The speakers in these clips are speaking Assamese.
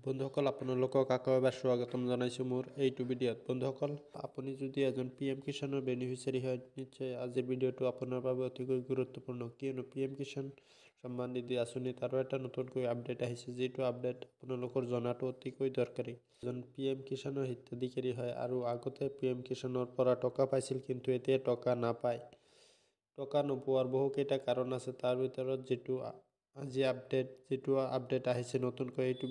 বন্ধুসকল আপোনালোকক আকৌ এবাৰ স্বাগতম জনাইছোঁ মোৰ এইটো ভিডিঅ'ত। বন্ধুসকল, আপুনি যদি এজন PM কিষাণৰ বেনিফিচিয়াৰী হয়, নিশ্চয় আজিৰ ভিডিঅ'টো আপোনাৰ বাবে অতিকৈ গুৰুত্বপূৰ্ণ, কিয়নো PM কিষাণ সন্মান নিধি আঁচনিত আৰু এটা নতুনকৈ আপডেট আহিছে, যিটো আপডেট আপোনালোকৰ জনাটো অতিকৈ দৰকাৰী। এজন PM কিষাণৰ হিতাধিকাৰী হয় আৰু আগতে PM কিষাণৰ পৰা টকা পাইছিল, কিন্তু এতিয়া টকা নাপায়। টকা নোপোৱাৰ বহুকেইটা কাৰণ আছে, তাৰ ভিতৰত যিটো আপডেট আহিছে নতুনকৈ, এইটো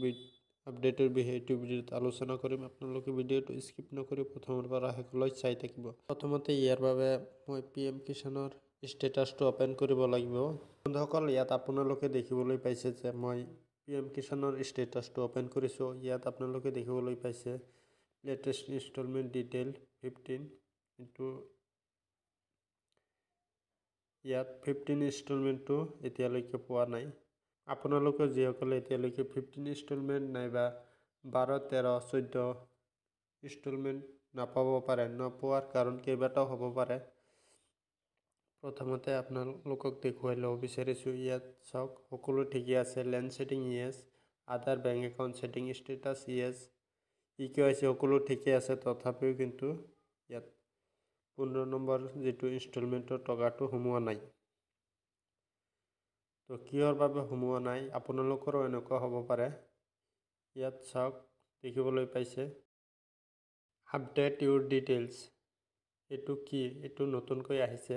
আপডেটৰ বিষয়ে এইটো ভিডিঅ'ত আলোচনা কৰিম। আপোনালোকে ভিডিঅ'টো স্কিপ নকৰি প্ৰথমৰ পৰা শেষলৈ চাই থাকিব। প্ৰথমতে ইয়াৰ বাবে মই PM কিষাণৰ ষ্টেটাছটো অপেন কৰিব লাগিব। বন্ধুসকল, ইয়াত আপোনালোকে দেখিবলৈ পাইছে যে মই PM কিষাণৰ ষ্টেটাছটো অপেন কৰিছোঁ। ইয়াত আপোনালোকে দেখিবলৈ পাইছে লেটেষ্ট ইনষ্টলমেণ্ট ডিটেইল 15। ইয়াত 15 ইনষ্টলমেণ্টটো এতিয়ালৈকে পোৱা নাই। আপোনালোকে যিসকলে এতিয়ালৈকে 15 ইনষ্টলমেণ্ট নাইবা 12, 13, 14 ইনষ্টলমেণ্ট নাপাব পাৰে। নোপোৱাৰ কাৰণ কেইবাটাও হ'ব পাৰে। প্ৰথমতে আপোনালোকক দেখুৱাই ল'ব বিচাৰিছোঁ। ইয়াত চাওক, সকলো ঠিকেই আছে। লেণ্ড ছেটিং ইয়েছ, আদাৰ bank account setting status yes, EKYC সকলো ঠিকেই আছে। তথাপিও কিন্তু ইয়াত 15 নম্বৰ যিটো ইনষ্টলমেণ্টৰ টকাটো সোমোৱা নাই। তো কিহৰ বাবে সোমোৱা নাই, আপোনালোকৰো এনেকুৱা হ'ব পাৰে। ইয়াত চাওক, দেখিবলৈ পাইছে আপডেট ইউৰ ডিটেইলছ। এইটো কি? এইটো নতুনকৈ আহিছে।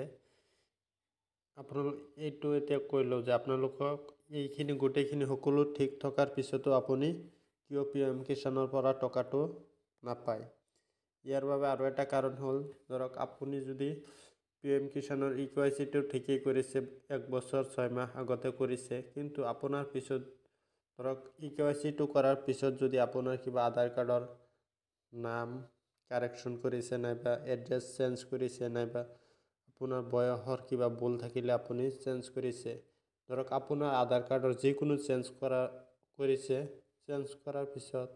এইটো এতিয়া কৈ লওঁ যে আপোনালোকক এইখিনি গোটেইখিনি সকলো ঠিক থকাৰ পিছতো আপুনি কিয় PM কিষাণৰ পৰা টকাটো নাপায়। ইয়াৰ বাবে আৰু এটা কাৰণ হ'ল, ধৰক আপুনি যদি PM কিষাণৰ EKYCটো ঠিকেই কৰিছে, 1 বছৰ 6 মাহ আগতে কৰিছে, কিন্তু আপোনাৰ পিছত ধৰক EKYCটো কৰাৰ পিছত যদি আপোনাৰ কিবা আধাৰ কাৰ্ডৰ নাম কাৰেকশ্যন কৰিছে, নাইবা এড্ৰেছ চেঞ্জ কৰিছে, নাইবা আপোনাৰ বয়সৰ কিবা ভুল থাকিলে আপুনি চেঞ্জ কৰিছে, ধৰক আপোনাৰ আধাৰ কাৰ্ডৰ যিকোনো চেঞ্জ কৰাৰ পিছত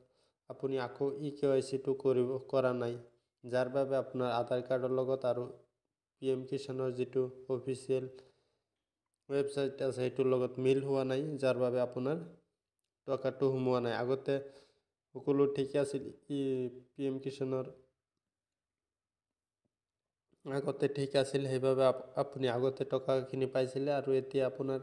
আপুনি আকৌ EKYCটো কৰা নাই, যাৰ বাবে আপোনাৰ আধাৰ কাৰ্ডৰ লগত আৰু PM কিষাণৰ যিটো অফিচিয়েল ৱেবছাইট আছে সেইটোৰ লগত মিল হোৱা নাই, যাৰ বাবে আপোনাৰ টকাটো সোমোৱা নাই। আগতে সকলো ঠিকে আছিল। PM কিষাণৰ আগতে ঠিক আছিল, সেইবাবে আপুনি আগতে টকাখিনি পাইছিলে। আৰু এতিয়া আপোনাৰ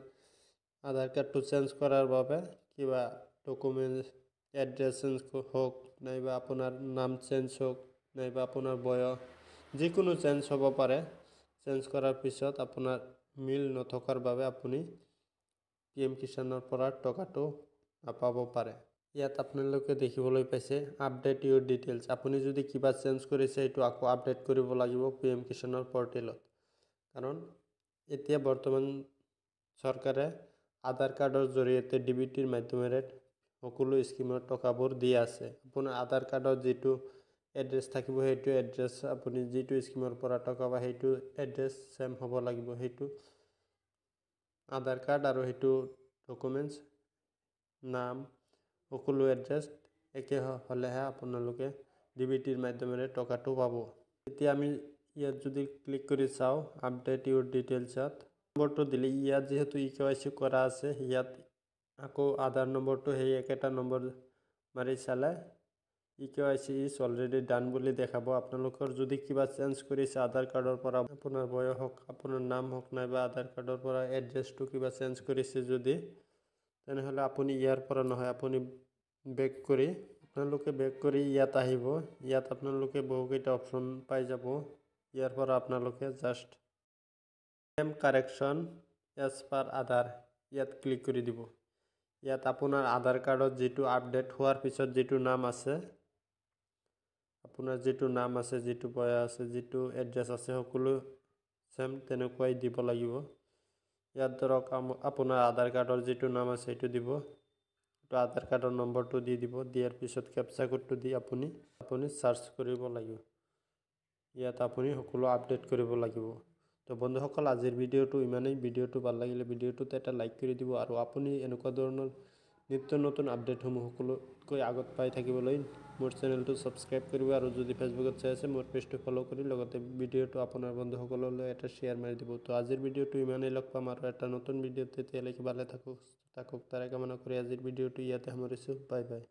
আধাৰ কাৰ্ডটো চেঞ্জ কৰাৰ বাবে কিবা ডকুমেণ্টছ, এড্ৰেছ চেঞ্জ হওক, নাইবা আপোনাৰ নাম চেঞ্জ হওক, নাইবা আপোনাৰ বয়স, যিকোনো চেঞ্জ হ'ব পাৰে। চেঞ্জ কৰাৰ পিছত আপোনাৰ মিল নথকাৰ বাবে আপুনি PM কিষাণৰ পৰা টকাটো নাপাব পাৰে। ইয়াত আপোনালোকে দেখিবলৈ পাইছে আপডেট ইউৰ ডিটেইলছ। আপুনি যদি কিবা চেঞ্জ কৰিছে, এইটো আকৌ আপডেট কৰিব লাগিব PM কিষাণৰ পৰ্টেলত। কাৰণ এতিয়া বৰ্তমান চৰকাৰে আধাৰ কাৰ্ডৰ জৰিয়তে DBTৰ মাধ্যমেৰে সকলো স্কিমৰ টকাবোৰ দি আছে। আপোনাৰ আধাৰ কাৰ্ডত যিটো এড্ৰেছ থাকিব, সেইটো এড্ৰেছ আপুনি যিটো স্কিমৰ পৰা টকা পায়, সেইটো এড্ৰেছ ছেম হ'ব লাগিব। সেইটো আধাৰ কাৰ্ড আৰু সেইটো ডকুমেণ্টছ, নাম, সকলো এড্ৰেছ একে হ'লেহে আপোনালোকে DBTৰ মাধ্যমেৰে টকাটো পাব। এতিয়া আমি ইয়াত যদি ক্লিক কৰি চাওঁ আপডেট ইউৰ ডিটেইলছত, নম্বৰটো দিলে, ইয়াত যিহেতু EKYC কৰা আছে, ইয়াত আকৌ আধাৰ নম্বৰটো সেই একেটা নম্বৰ মাৰি চালে EKYC ইজ অলৰেডি ডান বুলি দেখাব। আপোনালোকৰ যদি কিবা চেঞ্জ কৰিছে আধাৰ কাৰ্ডৰ পৰা, আপোনাৰ বয়স হওক, আপোনাৰ নাম হওক, নাইবা আধাৰ কাৰ্ডৰ পৰা এড্ৰেছটো কিবা চেঞ্জ কৰিছে যদি, তেনেহ'লে আপুনি ইয়াৰ পৰা নহয়, আপুনি বেক কৰি ইয়াত আহিব। ইয়াত আপোনালোকে বহুকেইটা অপশ্যন পাই যাব। ইয়াৰ পৰা আপোনালোকে just name correction as per Aadhaar, ইয়াত ক্লিক কৰি দিব। ইয়াত আপোনাৰ আধাৰ কাৰ্ডত যিটো আপডেট হোৱাৰ পিছত যিটো নাম আছে, আপোনাৰ যিটো নাম আছে, যিটো বয়স আছে, যিটো এড্ৰেছ আছে, সকলো ছেম তেনেকুৱাই দিব লাগিব। ইয়াত ধৰক আপোনাৰ আধাৰ কাৰ্ডৰ যিটো নাম আছে সেইটো দিব, সেইটো আধাৰ কাৰ্ডৰ নম্বৰটো দি দিব। দিয়াৰ পিছত কেপচা কোডটো দি আপুনি চাৰ্চ কৰিব লাগিব। ইয়াত আপুনি সকলো আপডেট কৰিব লাগিব। তো বন্ধুসকল, আজিৰ ভিডিঅ'টো ইমানেই। ভিডিঅ'টো ভাল লাগিলে ভিডিঅ'টোত এটা লাইক কৰি দিব, আৰু আপুনি এনেকুৱা ধৰণৰ নিত্য নতুন আপডেটসমূহ সকলোতকৈ আগত পাই থাকিবলৈ মোৰ চেনেলটো ছাবস্ক্ৰাইব কৰিব, আৰু যদি ফেচবুকত চাই আছে মোৰ পেজটো ফ'ল' কৰি লগতে ভিডিঅ'টো আপোনাৰ বন্ধুসকললৈ এটা শ্বেয়াৰ মাৰি দিব। তো আজিৰ ভিডিঅ'টো ইমানেই। লগ পাম আৰু এটা নতুন ভিডিঅ'ত। তেতিয়ালৈকে ভালে থাকক তাৰে কামনা কৰি আজিৰ ভিডিঅ'টো ইয়াতে সামৰিছোঁ। Bye bye.